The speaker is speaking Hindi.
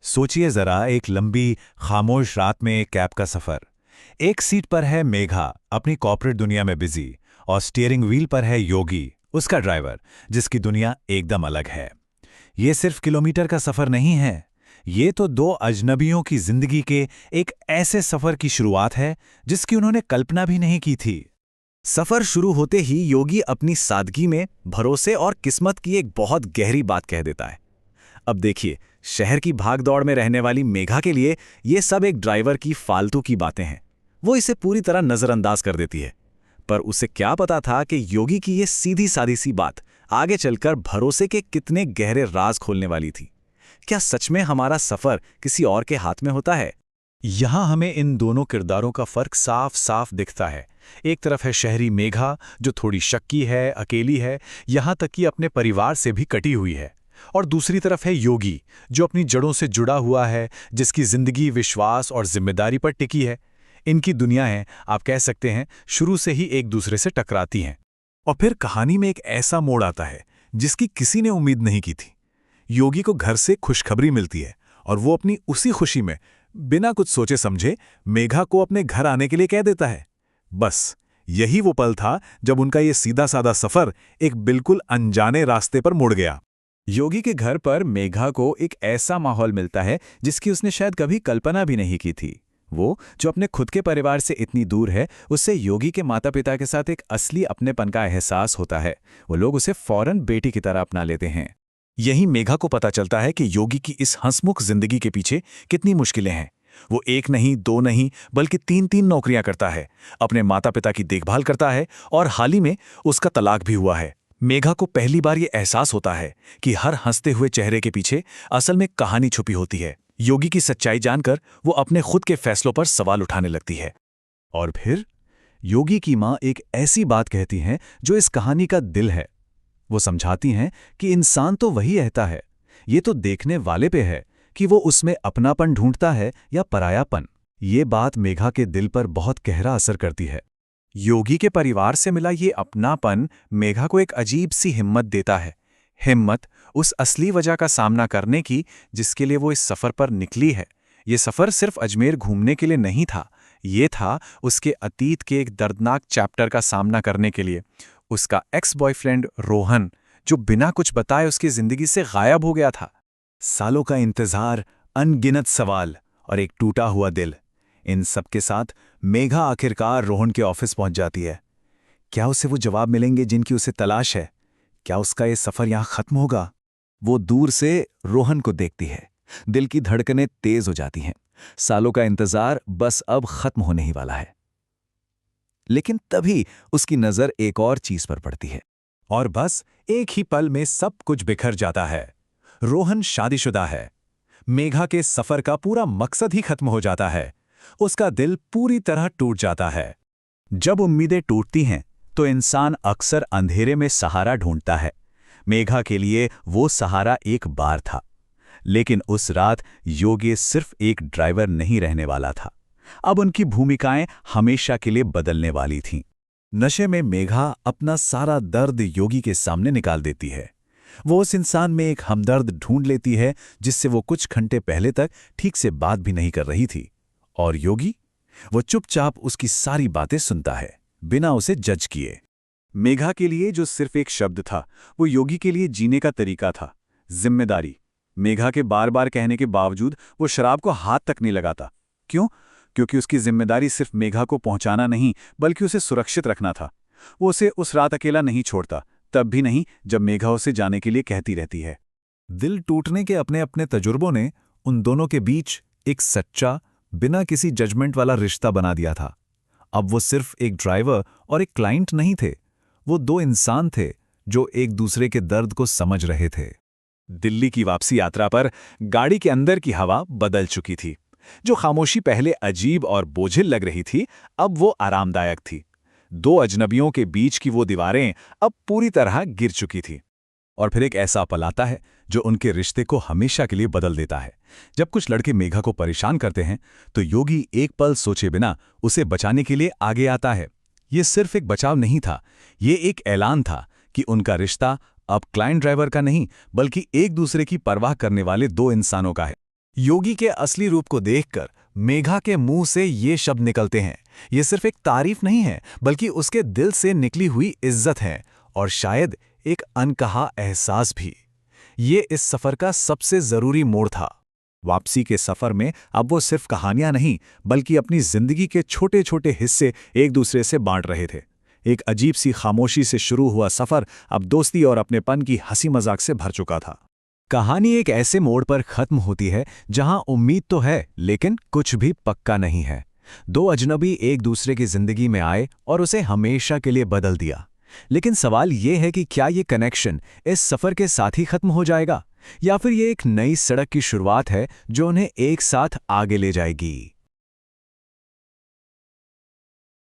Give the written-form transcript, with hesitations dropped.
सोचिए जरा एक लंबी खामोश रात में एक कैब का सफर। एक सीट पर है मेघा अपनी कॉर्पोरेट दुनिया में बिजी, और स्टीयरिंग व्हील पर है योगी उसका ड्राइवर, जिसकी दुनिया एकदम अलग है। ये सिर्फ किलोमीटर का सफर नहीं है, ये तो दो अजनबियों की जिंदगी के एक ऐसे सफर की शुरुआत है जिसकी उन्होंने कल्पना भी नहीं की थी। सफर शुरू होते ही योगी अपनी सादगी में भरोसे और किस्मत की एक बहुत गहरी बात कह देता है। अब देखिए, शहर की भागदौड़ में रहने वाली मेघा के लिए ये सब एक ड्राइवर की फालतू की बातें हैं। वो इसे पूरी तरह नजरअंदाज कर देती है। पर उसे क्या पता था कि योगी की ये सीधी सादी सी बात आगे चलकर भरोसे के कितने गहरे राज खोलने वाली थी। क्या सच में हमारा सफर किसी और के हाथ में होता है? यहां हमें इन दोनों किरदारों का फर्क साफ साफ दिखता है। एक तरफ है शहरी मेघा, जो थोड़ी शक्की है, अकेली है, यहां तक कि अपने परिवार से भी कटी हुई है। और दूसरी तरफ है योगी, जो अपनी जड़ों से जुड़ा हुआ है, जिसकी जिंदगी विश्वास और जिम्मेदारी पर टिकी है। इनकी दुनियाएं, आप कह सकते हैं, शुरू से ही एक दूसरे से टकराती हैं। और फिर कहानी में एक ऐसा मोड़ आता है जिसकी किसी ने उम्मीद नहीं की थी। योगी को घर से खुशखबरी मिलती है और वो अपनी उसी खुशी में बिना कुछ सोचे समझे मेघा को अपने घर आने के लिए कह देता है। बस यही वो पल था जब उनका ये सीधा साधा सफर एक बिल्कुल अनजाने रास्ते पर मुड़ गया। योगी के घर पर मेघा को एक ऐसा माहौल मिलता है जिसकी उसने शायद कभी कल्पना भी नहीं की थी। वो जो अपने खुद के परिवार से इतनी दूर है, उससे योगी के माता पिता के साथ एक असली अपनेपन का एहसास होता है। वो लोग उसे फौरन बेटी की तरह अपना लेते हैं। यही मेघा को पता चलता है कि योगी की इस हंसमुख जिंदगी के पीछे कितनी मुश्किलें हैं। वो एक नहीं, दो नहीं, बल्कि तीन तीन नौकरियां करता है, अपने माता पिता की देखभाल करता है, और हाल ही में उसका तलाक भी हुआ है। मेघा को पहली बार ये एहसास होता है कि हर हंसते हुए चेहरे के पीछे असल में कहानी छुपी होती है। योगी की सच्चाई जानकर वो अपने खुद के फैसलों पर सवाल उठाने लगती है। और फिर योगी की मां एक ऐसी बात कहती हैं जो इस कहानी का दिल है। वो समझाती हैं कि इंसान तो वही रहता है, ये तो देखने वाले पे है कि वो उसमें अपनापन ढूंढता है या परायापन। ये बात मेघा के दिल पर बहुत गहरा असर करती है। योगी के परिवार से मिला ये अपनापन मेघा को एक अजीब सी हिम्मत देता है। हिम्मत उस असली वजह का सामना करने की जिसके लिए वो इस सफ़र पर निकली है। ये सफ़र सिर्फ अजमेर घूमने के लिए नहीं था, ये था उसके अतीत के एक दर्दनाक चैप्टर का सामना करने के लिए। उसका एक्स बॉयफ्रेंड रोहन, जो बिना कुछ बताए उसकी ज़िंदगी से गायब हो गया था। सालों का इंतज़ार, अनगिनत सवाल और एक टूटा हुआ दिल, इन सब के साथ मेघा आखिरकार रोहन के ऑफिस पहुंच जाती है। क्या उसे वो जवाब मिलेंगे जिनकी उसे तलाश है? क्या उसका ये सफ़र यहाँ ख़त्म होगा? वो दूर से रोहन को देखती है, दिल की धड़कनें तेज हो जाती हैं। सालों का इंतज़ार बस अब ख़त्म होने ही वाला है। लेकिन तभी उसकी नज़र एक और चीज़ पर पड़ती है, और बस एक ही पल में सब कुछ बिखर जाता है। रोहन शादीशुदा है। मेघा के सफ़र का पूरा मकसद ही खत्म हो जाता है। उसका दिल पूरी तरह टूट जाता है। जब उम्मीदें टूटती हैं तो इंसान अक्सर अंधेरे में सहारा ढूंढता है। मेघा के लिए वो सहारा एक बार था, लेकिन उस रात योगी सिर्फ एक ड्राइवर नहीं रहने वाला था। अब उनकी भूमिकाएं हमेशा के लिए बदलने वाली थीं। नशे में मेघा अपना सारा दर्द योगी के सामने निकाल देती है। वो उस इंसान में एक हमदर्द ढूंढ लेती है जिससे वो कुछ घंटे पहले तक ठीक से बात भी नहीं कर रही थी। और योगी, वो चुपचाप उसकी सारी बातें सुनता है, बिना उसे जज किए। मेघा के लिए जो सिर्फ एक शब्द था, वो योगी के लिए जीने का तरीका था, जिम्मेदारी। मेघा के बार बार कहने के बावजूद वो शराब को हाथ तक नहीं लगाता। क्यों? क्योंकि उसकी जिम्मेदारी सिर्फ मेघा को पहुंचाना नहीं, बल्कि उसे सुरक्षित रखना था। वो उसे उस रात अकेला नहीं छोड़ता, तब भी नहीं जब मेघा उसे जाने के लिए कहती रहती है। दिल टूटने के अपने अपने तजुर्बों ने उन दोनों के बीच एक सच्चा, बिना किसी जजमेंट वाला रिश्ता बना दिया था। अब वो सिर्फ एक ड्राइवर और एक क्लाइंट नहीं थे, वो दो इंसान थे जो एक दूसरे के दर्द को समझ रहे थे। दिल्ली की वापसी यात्रा पर गाड़ी के अंदर की हवा बदल चुकी थी। जो खामोशी पहले अजीब और बोझिल लग रही थी, अब वो आरामदायक थी। दो अजनबियों के बीच की वो दीवारें अब पूरी तरह गिर चुकी थी। और फिर एक ऐसा पल आता है जो उनके रिश्ते को हमेशा के लिए बदल देता है। जब कुछ लड़के मेघा को परेशान करते हैं तो योगी एक पल सोचे बिना उसे बचाने के लिए आगे आता है। ये सिर्फ एक बचाव नहीं था, ये एक ऐलान था कि उनका रिश्ता अब क्लाइंट ड्राइवर का नहीं, बल्कि एक दूसरे की परवाह करने वाले दो इंसानों का है। योगी के असली रूप को देखकर मेघा के मुंह से ये शब्द निकलते हैं। ये सिर्फ एक तारीफ नहीं है, बल्कि उसके दिल से निकली हुई इज्जत है और शायद एक अनकहा एहसास भी। ये इस सफर का सबसे जरूरी मोड़ था। वापसी के सफर में अब वो सिर्फ कहानियां नहीं, बल्कि अपनी जिंदगी के छोटे छोटे हिस्से एक दूसरे से बांट रहे थे। एक अजीब सी खामोशी से शुरू हुआ सफर अब दोस्ती और अपनेपन की हंसी मजाक से भर चुका था। कहानी एक ऐसे मोड़ पर खत्म होती है जहां उम्मीद तो है, लेकिन कुछ भी पक्का नहीं है। दो अजनबी एक दूसरे की जिंदगी में आए और उसे हमेशा के लिए बदल दिया। लेकिन सवाल ये है कि क्या ये कनेक्शन इस सफर के साथ ही खत्म हो जाएगा, या फिर ये एक नई सड़क की शुरुआत है जो उन्हें एक साथ आगे ले जाएगी।